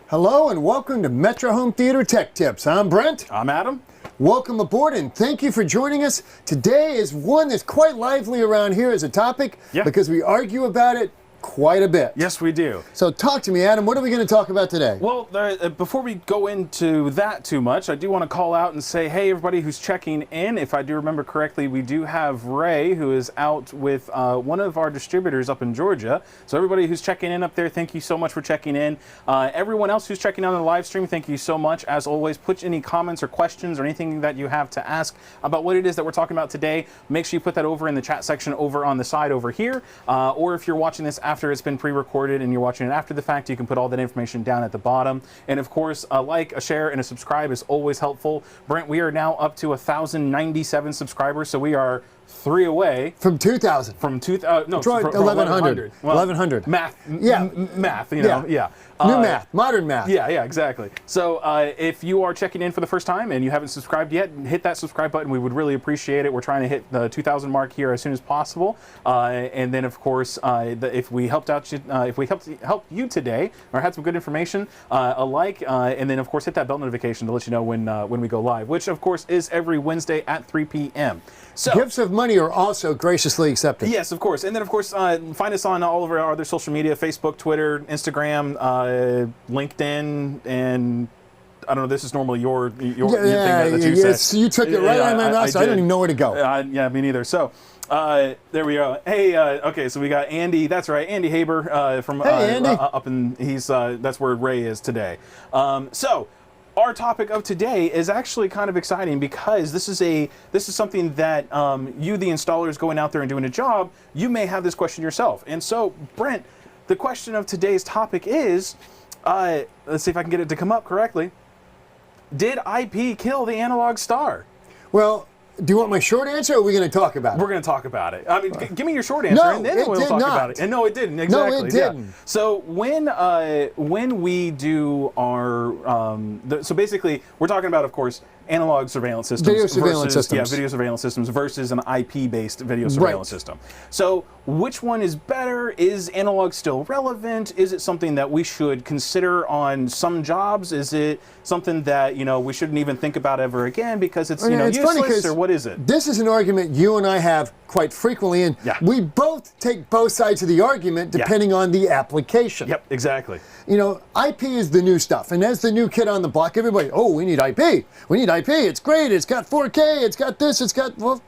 Hello and welcome to Metro Home Theater Tech Tips. I'm Brent. I'm Adam. Welcome aboard and thank you for joining us. Today is one that's quite lively around here as a topic because we argue about it quite a bit. Yes, we do. So talk to me, Adam. What are we going to talk about today? Well, before we go into that too much, I do want to call out and say, hey, everybody who's checking in. If I do remember correctly, we do have Ray, who is out with one of our distributors up in Georgia. So everybody who's checking in up there, thank you so much for checking in. Everyone else who's checking on the live stream, thank you so much. As always, put any comments or questions or anything that you have to ask about what it is that we're talking about today. Make sure you put that over in the chat section over on the side over here. Or if you're watching this after it's been pre-recorded and you're watching it after the fact, you can put all that information down at the bottom. And of course, a like, a share, and a subscribe is always helpful. Brent, we are now up to 1,097 subscribers, so we are 3 away from 2,000. From 2,000. No, from 1,100. Well, 1,100. Math. Yeah. Math. You know. Yeah. New math. Modern math. Yeah. Exactly. So if you are checking in for the first time and you haven't subscribed yet, hit that subscribe button. We would really appreciate it. We're trying to hit the 2,000 mark here as soon as possible. And then, of course, if we helped you today or had some good information, a like, and then of course hit that bell notification to let you know when we go live, which of course is every Wednesday at 3 p.m. So gifts of money are also graciously accepted. Yes, of course. And then, of course, find us on all of our other social media, Facebook, Twitter, Instagram, LinkedIn, and I don't know, this is normally your thing that you said. You took it right out of my mouth, so I don't even know where to go. Yeah, me neither. So there we go. Hey, okay, so we got Andy, that's right, Andy Haber from Andy. up in, that's where Ray is today. So our topic of today is actually kind of exciting because this is something that you, the installers going out there and doing a job, you may have this question yourself. And so, Brent, the question of today's topic is, let's see if I can get it to come up correctly. Did IP kill the analog star? Well, do you want my short answer, or are we going to talk about it? We're going to talk about it. I mean, give me your short answer, and then we'll talk about it. And no, it didn't. Exactly. No, it didn't. Yeah. So when we do our, so basically, we're talking about, of course, analog surveillance systems. Video surveillance systems. Yeah, video surveillance systems versus an IP-based video surveillance system. So which one is better? Is analog still relevant? Is it something that we should consider on some jobs? Is it something that, we shouldn't even think about ever again because it's, it's useless, or what is it? This is an argument you and I have quite frequently, and we both take both sides of the argument depending on the application. Yep, exactly. IP is the new stuff, and as the new kid on the block, everybody, we need IP. We need IP. It's great. It's got 4K. It's got this. It's got, well,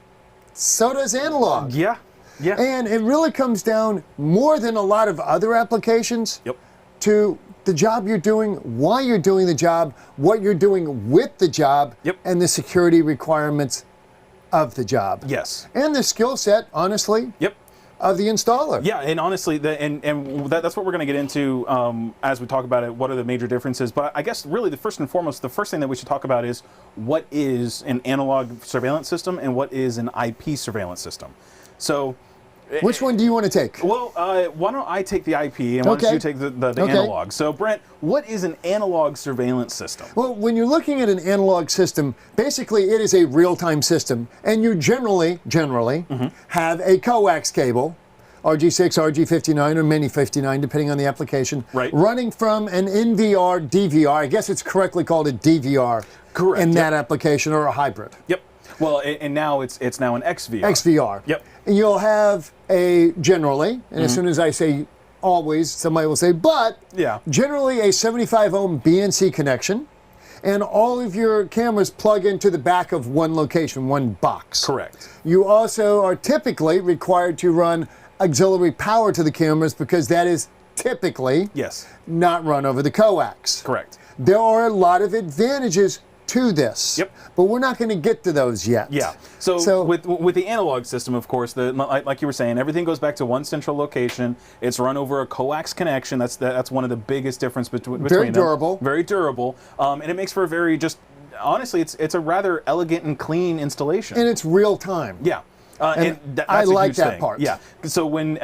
so does analog. Yeah. And it really comes down more than a lot of other applications to the job you're doing, why you're doing the job, what you're doing with the job, and the security requirements of the job. Yes. And the skill set, honestly. Of the installer. Yeah, and honestly, that's what we're going to get into as we talk about it. What are the major differences? But I guess really the first thing that we should talk about is what is an analog surveillance system and what is an IP surveillance system. So, which one do you want to take? Well, why don't I take the IP and why don't you take the analog? So, Brent, what is an analog surveillance system? Well, when you're looking at an analog system, basically it is a real-time system, and you generally have a coax cable, RG6, RG59, or Mini 59, depending on the application, running from an NVR, DVR. I guess it's correctly called a DVR in that application, or a hybrid. Yep. Well, and now it's now an XVR. XVR. Yep. And you'll have generally, and as soon as I say always, somebody will say but, generally a 75 ohm BNC connection, and all of your cameras plug into the back of one location, one box. Correct. You also are typically required to run auxiliary power to the cameras because that is typically not run over the coax. Correct. There are a lot of advantages to this. But we're not going to get to those yet. Yeah. So with the analog system, of course, like you were saying, everything goes back to one central location. It's run over a coax connection. That's one of the biggest difference between them. Very durable. Very durable. And it makes for a very honestly, it's a rather elegant and clean installation. And it's real time. Yeah. And that's I like that part. Yeah. So when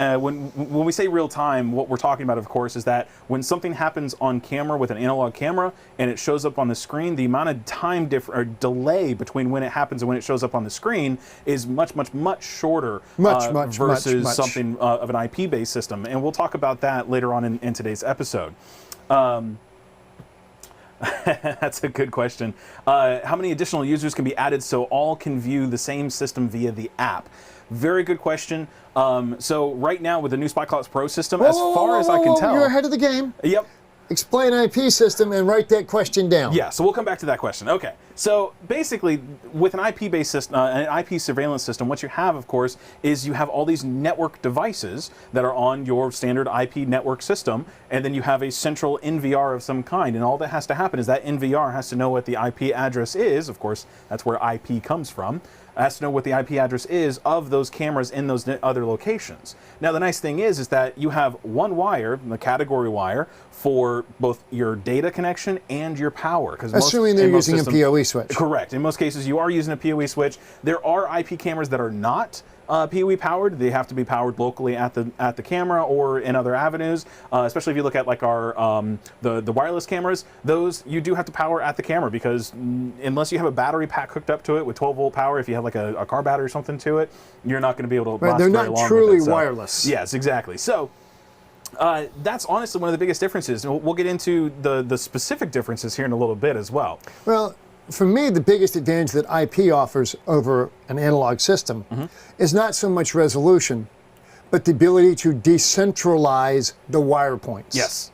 we say real time, what we're talking about, of course, is that when something happens on camera with an analog camera and it shows up on the screen, the amount of time or delay between when it happens and when it shows up on the screen is much shorter versus something of an IP-based system. And we'll talk about that later on in today's episode. That's a good question. How many additional users can be added so all can view the same system via the app? Very good question. So right now with the new SpyCloud Pro system, as far as I can tell, you're ahead of the game. Yep. Explain IP system and write that question down. Yeah, so we'll come back to that question. Okay, so basically, with an IP-based system, an IP surveillance system, what you have, of course, is you have all these network devices that are on your standard IP network system, and then you have a central NVR of some kind, and all that has to happen is that NVR has to know what the IP address is. Of course, that's where IP comes from. It has to know what the IP address is of those cameras in those other locations. Now, the nice thing is that you have one wire, the category wire, for both your data connection and your power. Assuming they're using a PoE switch. Correct. In most cases, you are using a PoE switch. There are IP cameras that are not PoE powered. They have to be powered locally at the camera or in other avenues. Especially if you look at like our the wireless cameras, those you do have to power at the camera because unless you have a battery pack hooked up to it with 12-volt power, if you have like a car battery or something to it, you're not going to be able to last very long. They're not truly wireless. Yes, exactly. So. That's honestly one of the biggest differences. And we'll get into the specific differences here in a little bit as well. Well, for me, the biggest advantage that IP offers over an analog system is not so much resolution, but the ability to decentralize the wire points. Yes.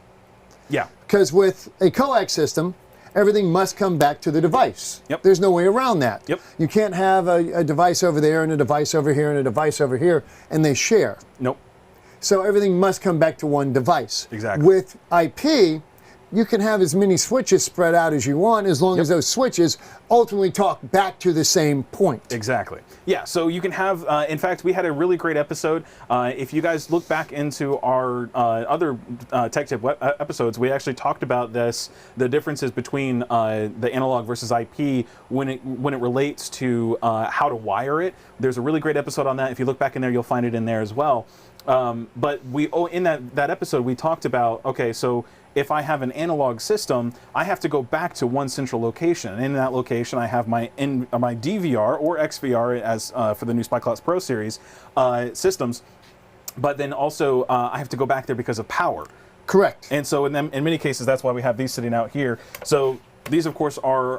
Yeah. Because with a coax system, everything must come back to the device. Yep. There's no way around that. Yep. You can't have a device over there and a device over here and a device over here, and they share. Nope. So everything must come back to one device. Exactly. With IP, you can have as many switches spread out as you want as long as those switches ultimately talk back to the same point. Exactly. Yeah, so you can have, in fact, we had a really great episode. If you guys look back into our other Tech Tip episodes, we actually talked about the differences between the analog versus IP when it relates to how to wire it. There's a really great episode on that. If you look back in there, you'll find it in there as well. But in that episode, we talked about, okay, so if I have an analog system, I have to go back to one central location. And in that location, I have my DVR or XVR as for the new SpyCloud Pro series systems. But then also, I have to go back there because of power. Correct. And so in many cases, that's why we have these sitting out here. So these, of course, are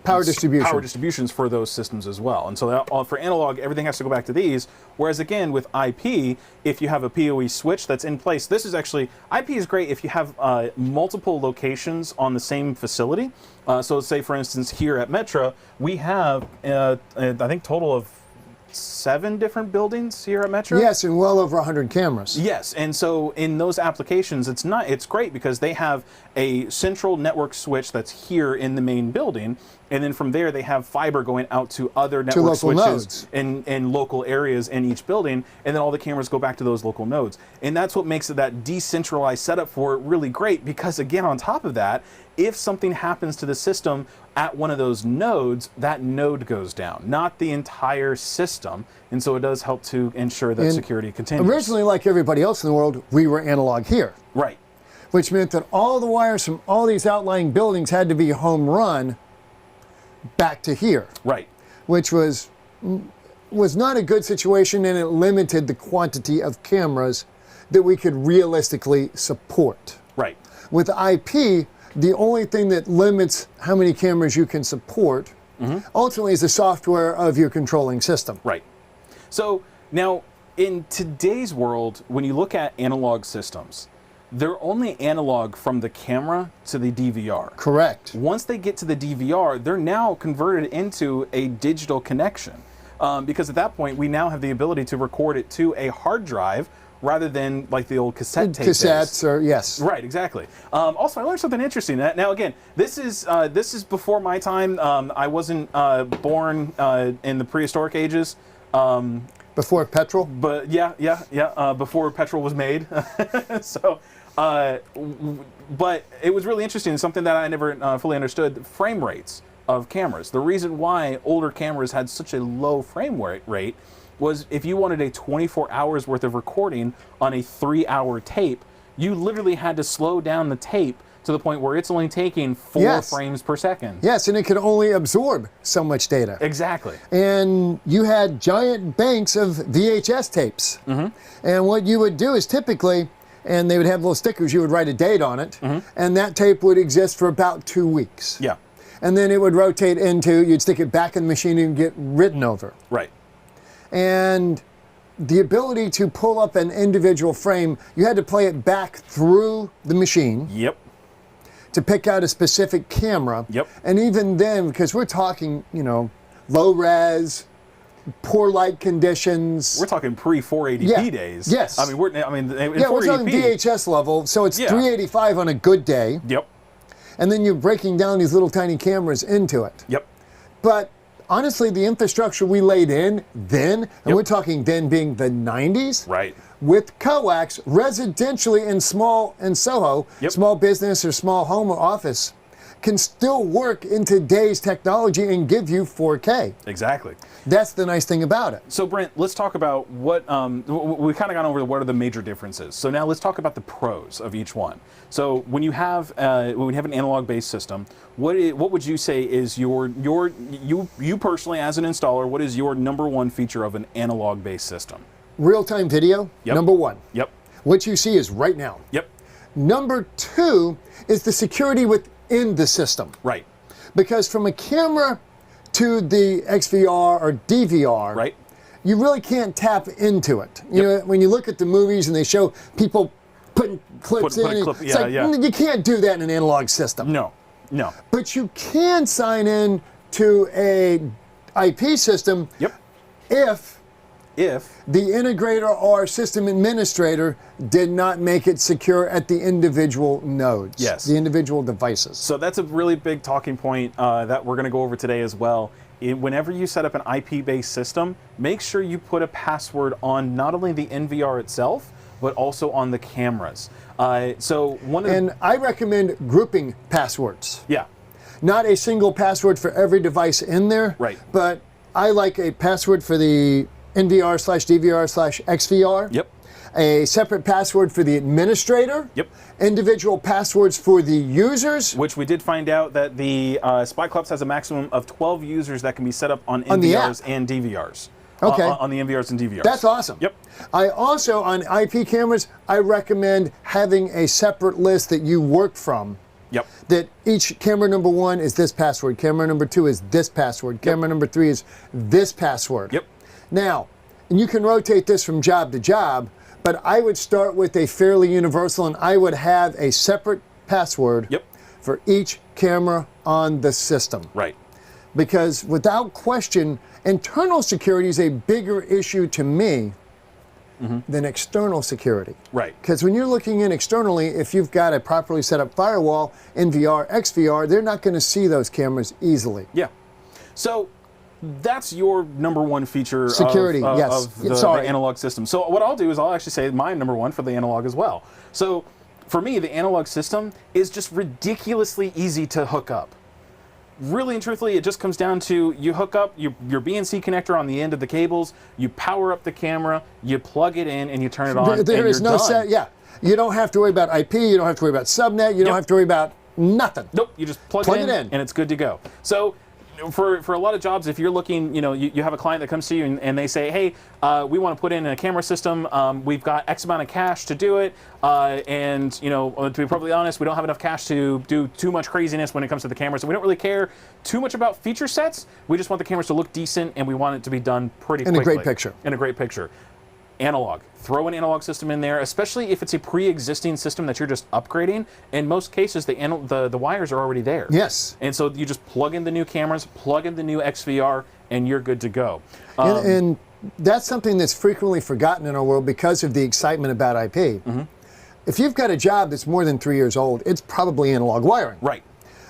power distributions for those systems as well. And so that, for analog, everything has to go back to these. Whereas, again, with IP, if you have a PoE switch that's in place, this is actually, IP is great if you have multiple locations on the same facility. So let's say, for instance, here at Metra, we have, I think, total of 7 different buildings here at Metro. Yes, and well over 100 cameras. Yes, and so in those applications, it's great because they have a central network switch that's here in the main building, and then from there they have fiber going out to other network switches in local areas in each building, and then all the cameras go back to those local nodes. And that's what makes it that decentralized setup for it really great because, again, on top of that, if something happens to the system at one of those nodes, that node goes down, not the entire system. And so it does help to ensure that security continues. Originally, like everybody else in the world, we were analog here. Right. Which meant that all the wires from all these outlying buildings had to be home run back to here. Right. Which was not a good situation, and it limited the quantity of cameras that we could realistically support. Right. With IP, the only thing that limits how many cameras you can support ultimately is the software of your controlling system. Right. So now, in today's world, when you look at analog systems, they're only analog from the camera to the DVR. Correct. Once they get to the DVR, they're now converted into a digital connection. Because at that point, we now have the ability to record it to a hard drive rather than like the old cassette tape Cassettes, or yes. Right, exactly. Also, I learned something interesting. Now, again, this is before my time. I wasn't born in the prehistoric ages. Before petrol? But yeah. Before petrol was made. So, but it was really interesting. Something that I never fully understood: frame rates of cameras. The reason why older cameras had such a low frame rate was if you wanted a 24 hours worth of recording on a 3-hour tape, you literally had to slow down the tape to the point where it's only taking 4 frames per second. Yes, and it could only absorb so much data. Exactly. And you had giant banks of VHS tapes. And what you would do is typically and they would have little stickers. You would write a date on it, and that tape would exist for about 2 weeks. Yeah. And then it would rotate into, you'd stick it back in the machine and get written over. Right. And the ability to pull up an individual frame, you had to play it back through the machine. Yep. To pick out a specific camera. Yep. And even then, because we're talking, low res, poor light conditions. We're talking pre-480p days. Yes. In we're 480p. talking VHS level, so it's Yeah. 385 on a good day. Yep. And then you're breaking down these little tiny cameras into it. Yep. But honestly, the infrastructure we laid in then, and Yep. we're talking then being the 90s, Right. with coax residentially in Soho, Yep. small business or small home or office, can still work in today's technology and give you 4K. Exactly. That's the nice thing about it. So Brent, let's talk about what we kind of gone over. What are the major differences? So now let's talk about the pros of each one. So when you have an analog-based system, what would you say is you personally as an installer? What is your number one feature of an analog-based system? Real-time video, Yep. number one. Yep. What you see is right now. Yep. Number two is the security within the system. Right. Because from a camera to the XVR or DVR, Right. you really can't tap into it. You know, when you look at the movies and they show people putting clips Put a in, clip, it's yeah, like, yeah. you can't do that in an analog system. No. No. But you can sign in to a IP system Yep. if If the integrator or system administrator did not make it secure at the individual nodes, Yes. the individual devices. So that's a really big talking point that we're going to go over today as well. Whenever you set up an IP-based system, make sure you put a password on not only the NVR itself, but also on the cameras. And I recommend grouping passwords. Yeah. Not a single password for every device in there. Right. But I like a password for the NVR/DVR/XVR. Yep. A separate password for the administrator. Yep. Individual passwords for the users. Which we did find out that the SpyClops has a maximum of 12 users that can be set up on On the NVRs and DVRs. Okay. On the NVRs and DVRs. That's awesome. Yep. I also, on IP cameras, I recommend having a separate list that you work from. Yep. That each camera number one is this password, camera number two is this password, camera number three is this password. Yep. Now, and you can rotate this from job to job, but I would start with a fairly universal, and I would have a separate password Yep. for each camera on the system. Right. Because without question, internal security is a bigger issue to me than external security. Right. Because when you're looking in externally, if you've got a properly set up firewall, NVR, XVR, they're not going to see those cameras easily. Yeah. So that's your number one feature Security, of yes. the analog system. So what I'll do is I'll actually say my number one for the analog as well. So for me, the analog system is just ridiculously easy to hook up. Really and truthfully, it just comes down to you hook up your BNC connector on the end of the cables, you power up the camera, you plug it in, and you turn it on. There is no set, You don't have to worry about IP, you don't have to worry about subnet, you don't have to worry about nothing. Nope, you just plug it in, and it's good to go. So for a lot of jobs, if you're looking, you have a client that comes to you and they say, hey, we want to put in a camera system. We've got X amount of cash to do it. And to be perfectly honest, we don't have enough cash to do too much craziness when it comes to the cameras. So we don't really care too much about feature sets. We just want the cameras to look decent, and we want it to be done pretty quickly. In a great picture. In a great picture. Analog. Throw an analog system in there, especially if it's a pre-existing system that you're just upgrading. In most cases, the wires are already there. Yes. And so you just plug in the new cameras, plug in the new XVR, and you're good to go. And that's something that's frequently forgotten in our world because of the excitement about IP. If you've got a job that's more than 3 years old, it's probably analog wiring. Right.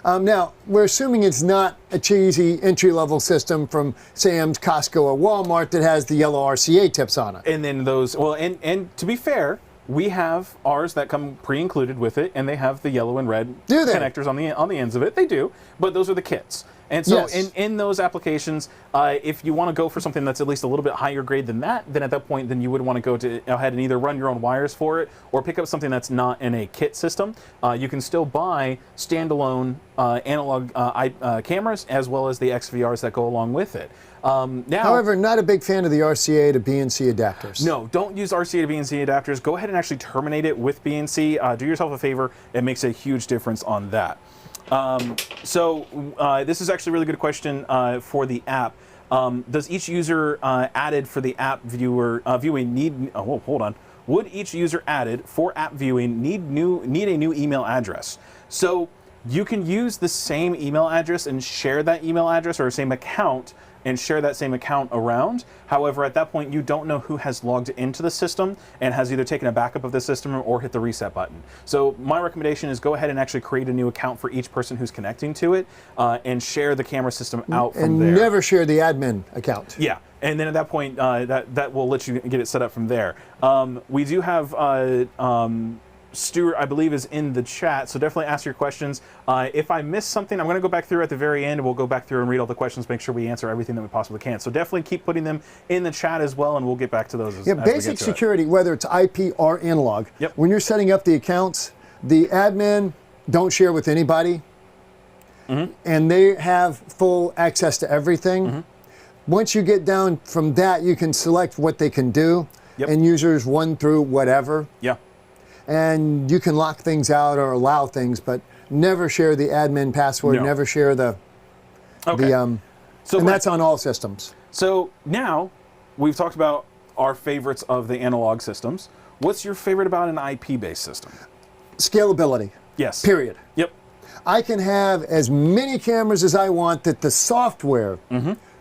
Now, we're assuming it's not a cheesy entry-level system from Sam's, Costco, or Walmart that has the yellow RCA tips on it. And then those, well, and to be fair, we have ours that come pre-included with it, and they have the yellow and red connectors on the ends of it. They do, but those are the kits. And so in those applications, if you want to go for something that's at least a little bit higher grade than that, then at that point, then you would want to go ahead and either run your own wires for it or pick up something that's not in a kit system. You can still buy standalone analog cameras as well as the XVRs that go along with it. Now, However, not a big fan of the RCA to BNC adapters. no, don't use RCA to BNC adapters. Go ahead and actually terminate it with BNC. Do yourself a favor. It makes a huge difference on that. This is actually a really good question for the app. Does each user added for the app viewer viewing need? Oh, hold on. Would each user added for app viewing need a new email address? So you can use the same email address and share that email address, or same account and share that same account around. However, at that point, you don't know who has logged into the system and has either taken a backup of the system or hit the reset button. So my recommendation is go ahead and actually create a new account for each person who's connecting to it and share the camera system out from there. And never share the admin account. Yeah, and then at that point, that will let you get it set up from there. We do have Stuart, I believe, is in the chat, so definitely ask your questions. If I missed something, I'm going to go back through at the very end. We'll go back through and read all the questions, make sure we answer everything that we possibly can. So definitely keep putting them in the chat as well, and we'll get back to those as we basic get to security, whether it's IP or analog. Yep. When you're setting up the accounts, the admin don't share with anybody, and they have full access to everything. Once you get down from that, you can select what they can do, and users 1 through whatever. Yeah. And you can lock things out or allow things, but never share the admin password. No. Never share the So and that's on all systems. So now we've talked about our favorites of the analog systems. What's your favorite about an IP-based system? Scalability. Yes. Period. Yep. I can have as many cameras as I want that the software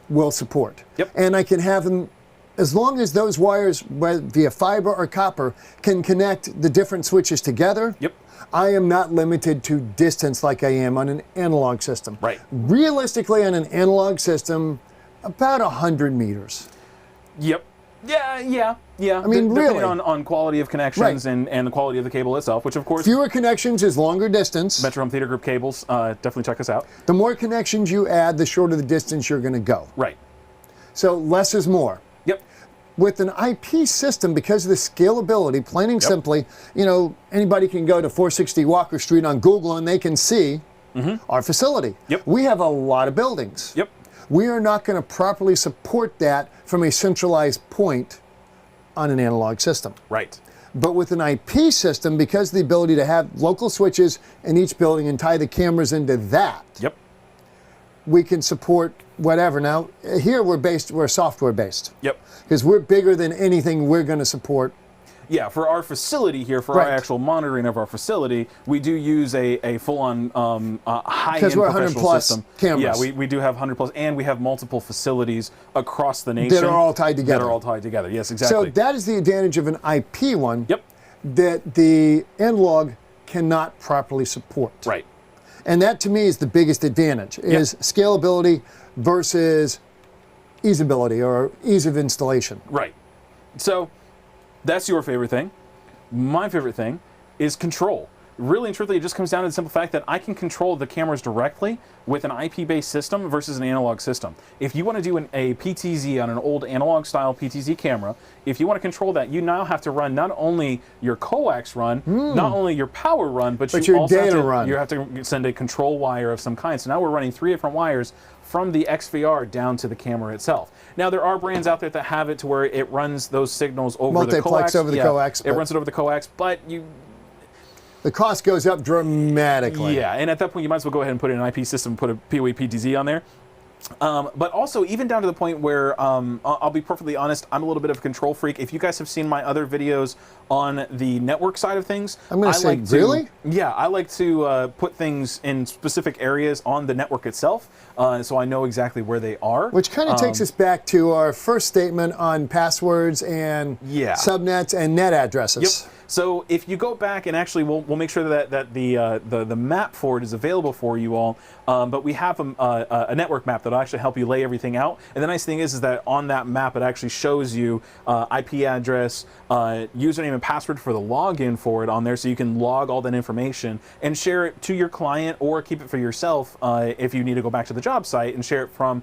will support. Yep. And I can have them, as long as those wires, via fiber or copper, can connect the different switches together. Yep. I am not limited to distance like I am on an analog system. Right. Realistically, on an analog system, about 100 meters. Yep. Yeah. I mean, depending really. on quality of connections Right. and the quality of the cable itself, which of course, Fewer connections is longer distance. Metro Home Theater Group cables, definitely check us out. The more connections you add, the shorter the distance you're going to go. Right. So less is more. Yep. With an IP system, because of the scalability, plain and simply, anybody can go to 460 Walker Street on Google and they can see our facility. Yep. We have a lot of buildings. Yep. We are not going to properly support that from a centralized point on an analog system. Right. But with an IP system, because of the ability to have local switches in each building and tie the cameras into that, Yep. we can support whatever. Now, here we're software based. Yep. Because we're bigger than anything we're going to support. Yeah, for our facility here, for our actual monitoring of our facility, we do use a full-on high-end Because we're 100 professional plus system. cameras. Yeah, we do have 100 plus, and we have multiple facilities across the nation That are all tied together. That are all tied together. Yes, exactly. So that is the advantage of an IP one. Yep. That the analog cannot properly support. Right. And that to me is the biggest advantage, is scalability versus easeability or ease of installation. Right. So that's your favorite thing. My favorite thing is control. Really and truthfully, it just comes down to the simple fact that I can control the cameras directly with an IP-based system versus an analog system. If you want to do a PTZ on an old analog-style PTZ camera, if you want to control that, you now have to run not only your coax run, not only your power run, but you your also data run. You have to send a control wire of some kind. So now we're running 3 different wires from the XVR down to the camera itself. Now there are brands out there that have it to where it runs those signals over the Multiplex coax. over the coax. It runs it over the coax, but the cost goes up dramatically. Yeah, and at that point you might as well go ahead and put in an IP system, put a PoE PTZ on there. But also, even down to the point where, I'll be perfectly honest, I'm a little bit of a control freak. If you guys have seen my other videos on the network side of things, I'm going to say, really? Yeah, I like to put things in specific areas on the network itself, so I know exactly where they are. Which kind of takes us back to our first statement on passwords and subnets and net addresses. Yep. So if you go back and actually, we'll make sure that the map for it is available for you all. But we have a network map that'll actually help you lay everything out. And the nice thing is that on that map it actually shows you IP address, username and password for the login for it on there, so you can log all that information and share it to your client or keep it for yourself if you need to go back to the job site and share it from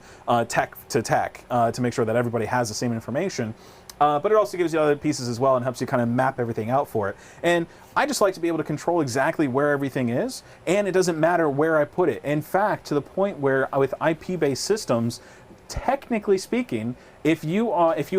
tech to tech to make sure that everybody has the same information. But it also gives you other pieces as well and helps you kind of map everything out for it. And I just like to be able to control exactly where everything is, and it doesn't matter where I put it. In fact, to the point where with IP-based systems, technically speaking, if you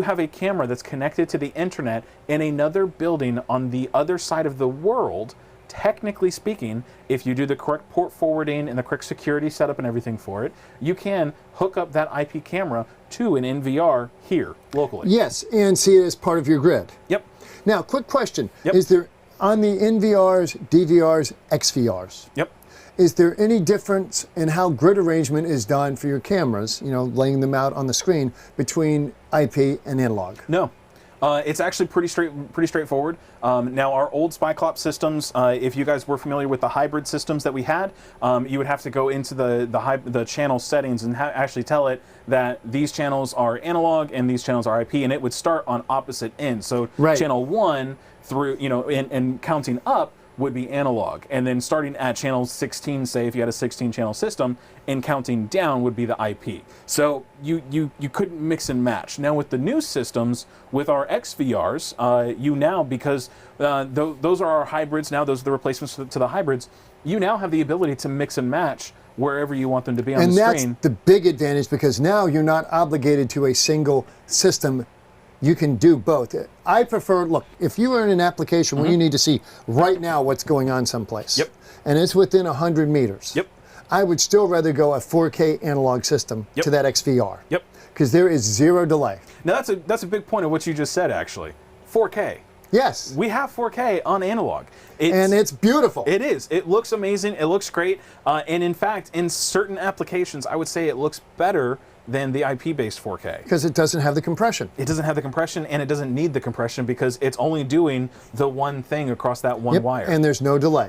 have a camera that's connected to the internet in another building on the other side of the world, technically speaking, if you do the correct port forwarding and the correct security setup and everything for it, you can hook up that IP camera to an NVR here locally. Yes, and see it as part of your grid. Yep. Now, quick question. Yep. Is there, on the NVRs, DVRs, XVRs, Yep. is there any difference in how grid arrangement is done for your cameras, you know, laying them out on the screen, between IP and analog? No. It's actually pretty straightforward. Now, our old SpyClop systems, if you guys were familiar with the hybrid systems that we had, you would have to go into the channel settings and actually tell it that these channels are analog and these channels are IP, and it would start on opposite ends. So channel 1 through, you know, and counting up would be analog, and then starting at channel 16, say if you had a 16 channel system, and counting down would be the IP. So you couldn't mix and match. Now with the new systems, with our XVRs, you now, because those are our hybrids now, those are the replacements to the hybrids, you now have the ability to mix and match wherever you want them to be on the screen. And that's the big advantage, because now you're not obligated to a single system. You can do both. I prefer, look, if you are in an application where you need to see right now what's going on someplace, Yep. and it's within 100 meters, Yep. I would still rather go a 4K analog system Yep. to that XVR. Yep. Because there is zero delay. Now that's a big point of what you just said, actually. 4K. Yes. We have 4K on analog. And it's beautiful. It is. It looks amazing. It looks great. And in fact, in certain applications, I would say it looks better than the IP-based 4K. Because it doesn't have the compression. It doesn't have the compression, and it doesn't need the compression because it's only doing the one thing across that one wire. And there's no delay.